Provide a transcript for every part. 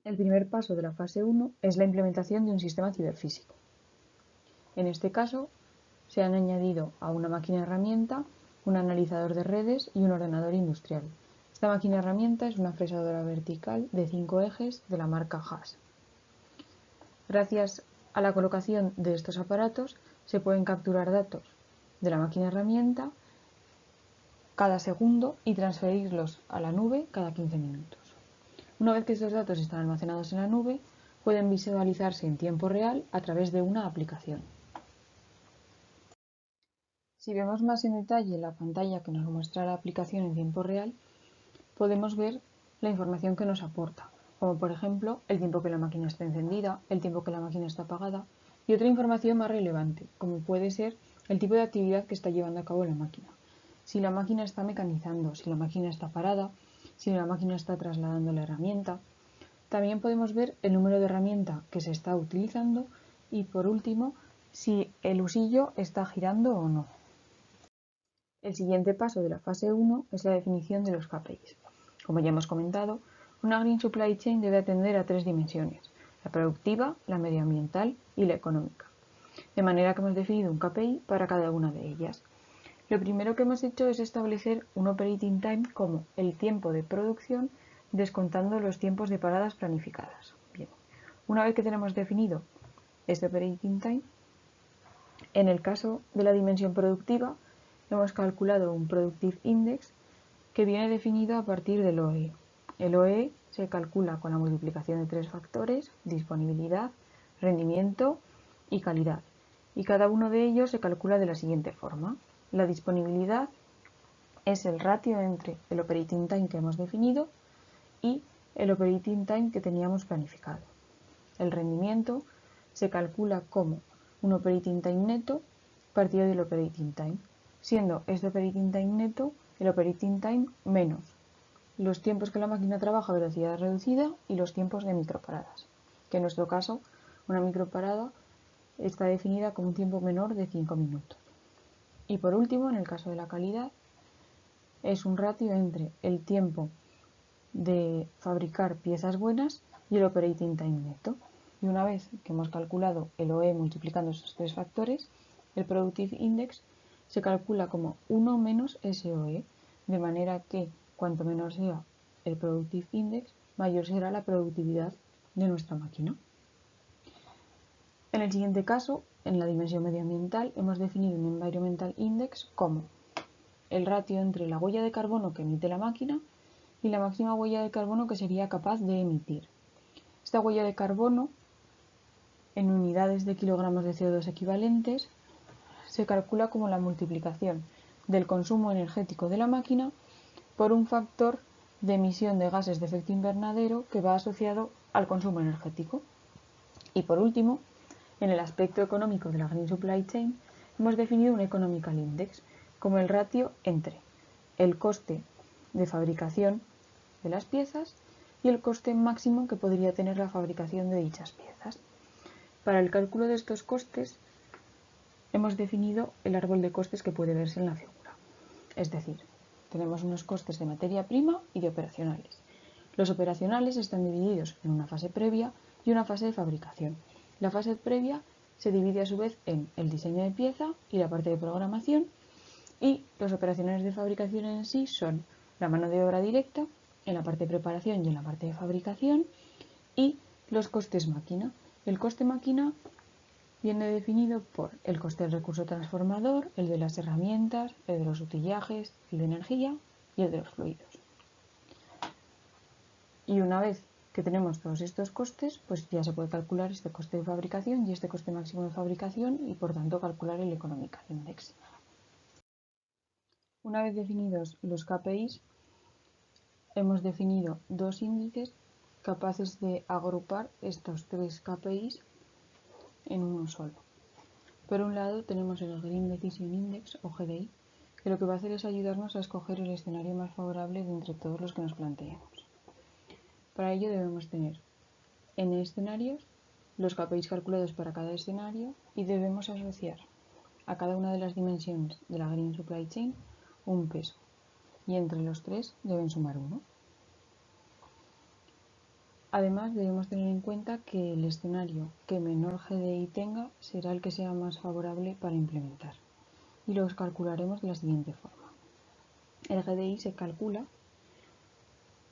El primer paso de la fase 1 es la implementación de un sistema ciberfísico. En este caso, se han añadido a una máquina herramienta un analizador de redes y un ordenador industrial. Esta máquina herramienta es una fresadora vertical de 5 ejes de la marca Haas. Gracias a la colocación de estos aparatos se pueden capturar datos de la máquina herramienta cada segundo y transferirlos a la nube cada 15 minutos. Una vez que estos datos están almacenados en la nube, pueden visualizarse en tiempo real a través de una aplicación. Si vemos más en detalle la pantalla que nos muestra la aplicación en tiempo real, podemos ver la información que nos aporta, como por ejemplo el tiempo que la máquina está encendida, el tiempo que la máquina está apagada y otra información más relevante, como puede ser el tipo de actividad que está llevando a cabo la máquina. Si la máquina está mecanizando, si la máquina está parada, si la máquina está trasladando la herramienta. También podemos ver el número de herramienta que se está utilizando y por último, si el husillo está girando o no. El siguiente paso de la fase 1 es la definición de los KPIs. Como ya hemos comentado, una Green Supply Chain debe atender a 3 dimensiones: la productiva, la medioambiental y la económica. De manera que hemos definido un KPI para cada una de ellas. Lo primero que hemos hecho es establecer un operating time como el tiempo de producción descontando los tiempos de paradas planificadas. Bien, una vez que tenemos definido este operating time, en el caso de la dimensión productiva, hemos calculado un Productive Index que viene definido a partir del OE. El OE se calcula con la multiplicación de 3 factores: disponibilidad, rendimiento y calidad. Y cada uno de ellos se calcula de la siguiente forma. La disponibilidad es el ratio entre el operating time que hemos definido y el operating time que teníamos planificado. El rendimiento se calcula como un operating time neto partido del operating time, siendo este operating time neto el operating time menos los tiempos que la máquina trabaja a velocidad reducida y los tiempos de microparadas, que en nuestro caso una microparada está definida como un tiempo menor de 5 minutos. Y por último, en el caso de la calidad, es un ratio entre el tiempo de fabricar piezas buenas y el operating time neto. Y una vez que hemos calculado el OE multiplicando esos 3 factores, el Productive Index se calcula como 1 menos SOE, de manera que cuanto menor sea el Productive Index, mayor será la productividad de nuestra máquina. En el siguiente caso, en la dimensión medioambiental, hemos definido un Environmental Index como el ratio entre la huella de carbono que emite la máquina y la máxima huella de carbono que sería capaz de emitir. Esta huella de carbono, en unidades de kilogramos de CO2 equivalentes, se calcula como la multiplicación del consumo energético de la máquina por un factor de emisión de gases de efecto invernadero que va asociado al consumo energético. Y por último, en el aspecto económico de la Green Supply Chain, hemos definido un Economical Index como el ratio entre el coste de fabricación de las piezas y el coste máximo que podría tener la fabricación de dichas piezas. Para el cálculo de estos costes, hemos definido el árbol de costes que puede verse en la figura. Es decir, tenemos unos costes de materia prima y de operacionales. Los operacionales están divididos en una fase previa y una fase de fabricación. La fase previa se divide a su vez en el diseño de pieza y la parte de programación, y los operacionales de fabricación en sí son la mano de obra directa en la parte de preparación y en la parte de fabricación, y los costes máquina. El coste máquina viene definido por el coste del recurso transformador, el de las herramientas, el de los utillajes, el de energía y el de los fluidos. Y una vez que tenemos todos estos costes, pues ya se puede calcular este coste de fabricación y este coste máximo de fabricación y por tanto calcular el Economical Index. Una vez definidos los KPIs, hemos definido dos índices capaces de agrupar estos 3 KPIs en uno solo. Por un lado tenemos el Green Decision Index o GDI, que lo que va a hacer es ayudarnos a escoger el escenario más favorable de entre todos los que nos planteemos. Para ello debemos tener N escenarios, los KPIs calculados para cada escenario, y debemos asociar a cada una de las dimensiones de la Green Supply Chain un peso, y entre los 3 deben sumar 1. Además, debemos tener en cuenta que el escenario que menor GDI tenga será el que sea más favorable para implementar. Y los calcularemos de la siguiente forma. El GDI se calcula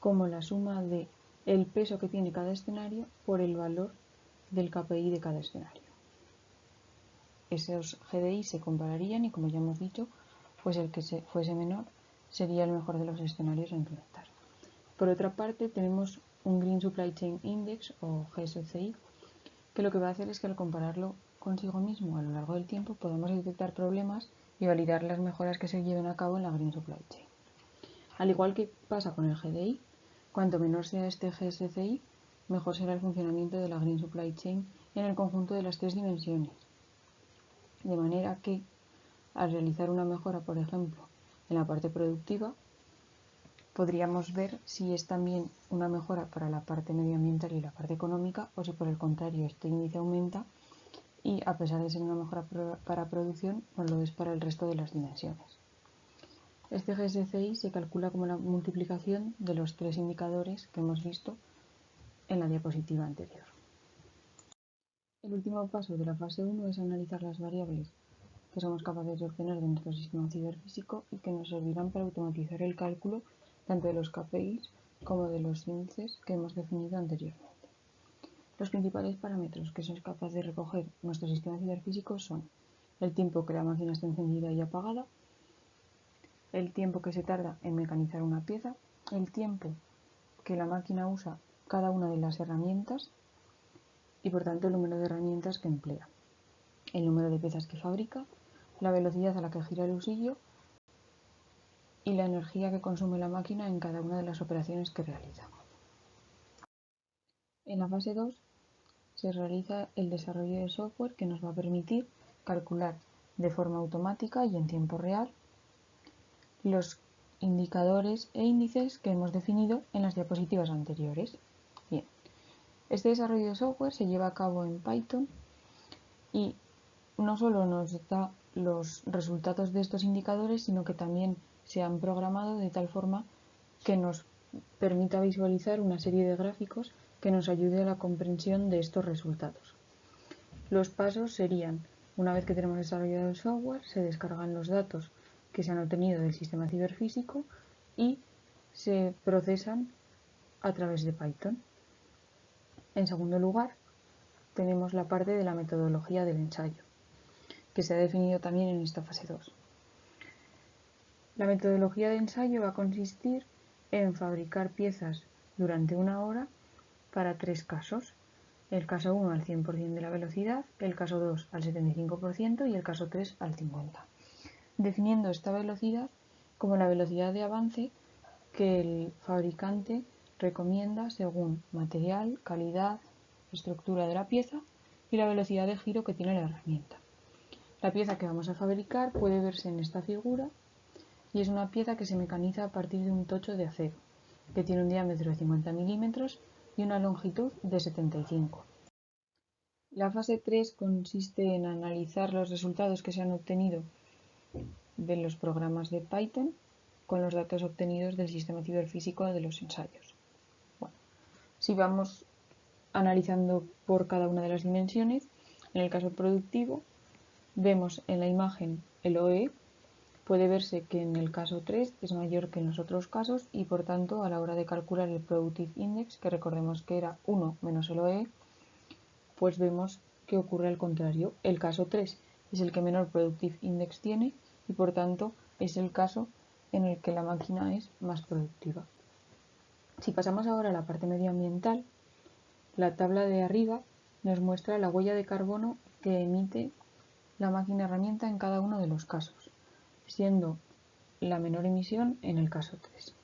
como la suma de el peso que tiene cada escenario por el valor del KPI de cada escenario. Esos GDI se compararían y, como ya hemos dicho, pues el que fuese menor sería el mejor de los escenarios a implementar. Por otra parte, tenemos un Green Supply Chain Index o GSCI, que lo que va a hacer es que al compararlo consigo mismo a lo largo del tiempo podamos detectar problemas y validar las mejoras que se lleven a cabo en la Green Supply Chain. Al igual que pasa con el GDI, cuanto menor sea este GSCI, mejor será el funcionamiento de la Green Supply Chain en el conjunto de las tres dimensiones. De manera que, al realizar una mejora, por ejemplo, en la parte productiva, podríamos ver si es también una mejora para la parte medioambiental y la parte económica, o si por el contrario este índice aumenta y, a pesar de ser una mejora para producción, no lo es para el resto de las dimensiones. Este GSCI se calcula como la multiplicación de los tres indicadores que hemos visto en la diapositiva anterior. El último paso de la fase 1 es analizar las variables que somos capaces de obtener de nuestro sistema ciberfísico y que nos servirán para automatizar el cálculo tanto de los KPIs como de los índices que hemos definido anteriormente. Los principales parámetros que es capaz de recoger nuestro sistema ciberfísico son el tiempo que la máquina está encendida y apagada, el tiempo que se tarda en mecanizar una pieza, el tiempo que la máquina usa cada una de las herramientas y, por tanto, el número de herramientas que emplea, el número de piezas que fabrica, la velocidad a la que gira el usillo y la energía que consume la máquina en cada una de las operaciones que realiza. En la fase 2 se realiza el desarrollo de software que nos va a permitir calcular de forma automática y en tiempo real los indicadores e índices que hemos definido en las diapositivas anteriores. Bien, este desarrollo de software se lleva a cabo en Python y no solo nos da los resultados de estos indicadores, sino que también se han programado de tal forma que nos permita visualizar una serie de gráficos que nos ayude a la comprensión de estos resultados. Los pasos serían: una vez que tenemos desarrollado el software, se descargan los datos que se han obtenido del sistema ciberfísico y se procesan a través de Python. En segundo lugar, tenemos la parte de la metodología del ensayo, que se ha definido también en esta fase 2. La metodología de ensayo va a consistir en fabricar piezas durante una hora para tres casos: el caso 1 al 100% de la velocidad, el caso 2 al 75% y el caso 3 al 50%, definiendo esta velocidad como la velocidad de avance que el fabricante recomienda según material, calidad, estructura de la pieza y la velocidad de giro que tiene la herramienta. La pieza que vamos a fabricar puede verse en esta figura y es una pieza que se mecaniza a partir de un tocho de acero que tiene un diámetro de 50 milímetros y una longitud de 75. La fase 3 consiste en analizar los resultados que se han obtenido de los programas de Python con los datos obtenidos del sistema ciberfísico de los ensayos. Bueno, si vamos analizando por cada una de las dimensiones, en el caso productivo vemos en la imagen el OE. Puede verse que en el caso 3 es mayor que en los otros casos y, por tanto, a la hora de calcular el Productive Index, que recordemos que era 1 menos el OE, pues vemos que ocurre al contrario. El caso 3 es el que menor Productive Index tiene y, por tanto, es el caso en el que la máquina es más productiva. Si pasamos ahora a la parte medioambiental, la tabla de arriba nos muestra la huella de carbono que emite la máquina herramienta en cada uno de los casos, siendo la menor emisión en el caso 3.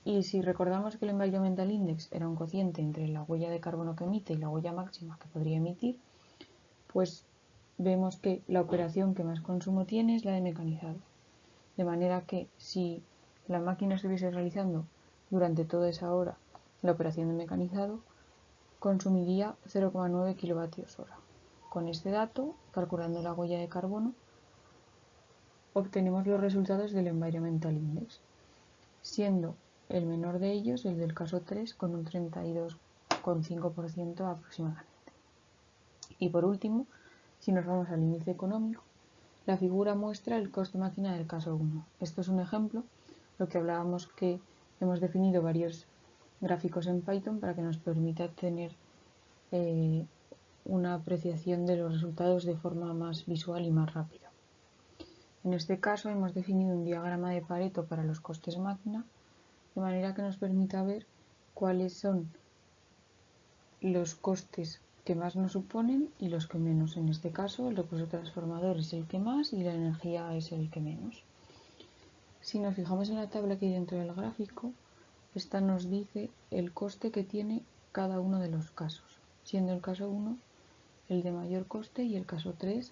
Y si recordamos que el Environmental Index era un cociente entre la huella de carbono que emite y la huella máxima que podría emitir, pues vemos que la operación que más consumo tiene es la de mecanizado. De manera que si la máquina estuviese realizando durante toda esa hora la operación de mecanizado, consumiría 0,9 kilovatios hora. Con este dato, calculando la huella de carbono, obtenemos los resultados del Environmental Index, siendo el menor de ellos, el del caso 3, con un 32,5% aproximadamente. Y por último, si nos vamos al índice económico, la figura muestra el coste máquina del caso 1. Esto es un ejemplo, lo que hablábamos que hemos definido varios gráficos en Python para que nos permita tener una apreciación de los resultados de forma más visual y más rápida. En este caso hemos definido un diagrama de Pareto para los costes máquina, de manera que nos permita ver cuáles son los costes que más nos suponen y los que menos. En este caso, el recurso transformador es el que más y la energía es el que menos. Si nos fijamos en la tabla que hay dentro del gráfico, esta nos dice el coste que tiene cada uno de los casos, siendo el caso 1 el de mayor coste y el caso 3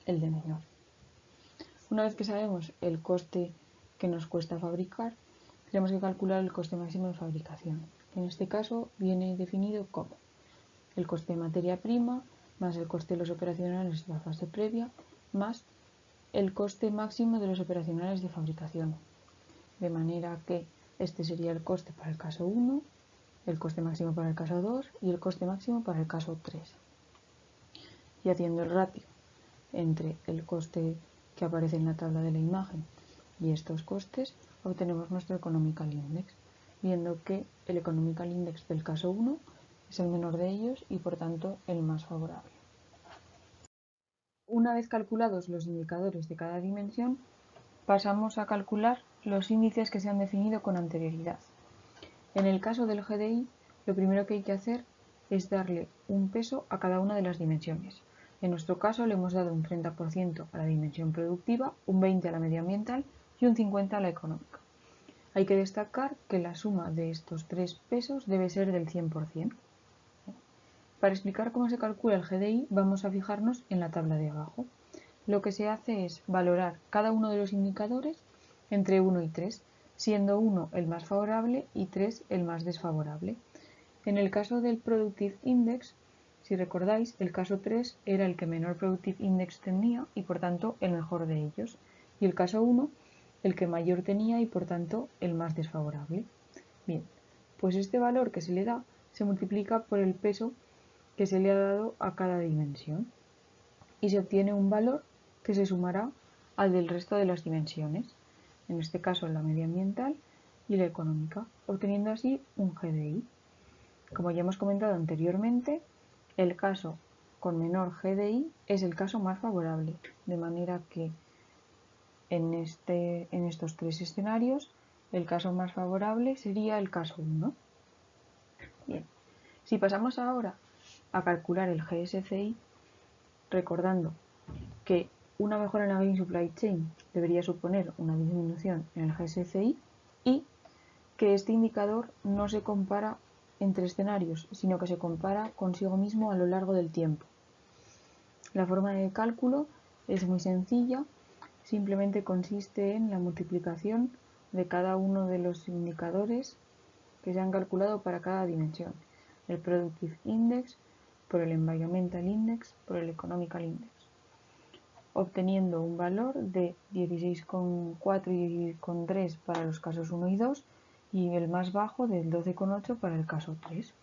el de menor. Una vez que sabemos el coste que nos cuesta fabricar, tenemos que calcular el coste máximo de fabricación. En este caso viene definido como el coste de materia prima más el coste de los operacionales de la fase previa más el coste máximo de los operacionales de fabricación. De manera que este sería el coste para el caso 1, el coste máximo para el caso 2 y el coste máximo para el caso 3. Y haciendo el ratio entre el coste que aparece en la tabla de la imagen y estos costes, obtenemos nuestro Economical Index, viendo que el Economical Index del caso 1 es el menor de ellos y por tanto el más favorable. Una vez calculados los indicadores de cada dimensión, pasamos a calcular los índices que se han definido con anterioridad. En el caso del GDI, lo primero que hay que hacer es darle un peso a cada una de las dimensiones. En nuestro caso le hemos dado un 30% a la dimensión productiva, un 20% a la medioambiental y un 50% a la económica. Hay que destacar que la suma de estos tres pesos debe ser del 100%. Para explicar cómo se calcula el GDI, vamos a fijarnos en la tabla de abajo. Lo que se hace es valorar cada uno de los indicadores entre 1 y 3, siendo 1 el más favorable y 3 el más desfavorable. En el caso del Productive Index, si recordáis, el caso 3 era el que menor Productive Index tenía y por tanto el mejor de ellos, y el caso 1 el que mayor tenía y por tanto el más desfavorable. Bien, pues este valor que se le da se multiplica por el peso que se le ha dado a cada dimensión y se obtiene un valor que se sumará al del resto de las dimensiones, en este caso la medioambiental y la económica, obteniendo así un GDI. Como ya hemos comentado anteriormente, el caso con menor GDI es el caso más favorable, de manera que en estos tres escenarios el caso más favorable sería el caso 1. Bien, si pasamos ahora a calcular el GSCI, recordando que una mejora en la Green Supply Chain debería suponer una disminución en el GSCI y que este indicador no se compara entre escenarios, sino que se compara consigo mismo a lo largo del tiempo. La forma de cálculo es muy sencilla, simplemente consiste en la multiplicación de cada uno de los indicadores que se han calculado para cada dimensión. El Productive Index por el Environmental Index por el Economical Index, obteniendo un valor de 16,4 y 16,3 para los casos 1 y 2 y el más bajo del 12,8 para el caso 3.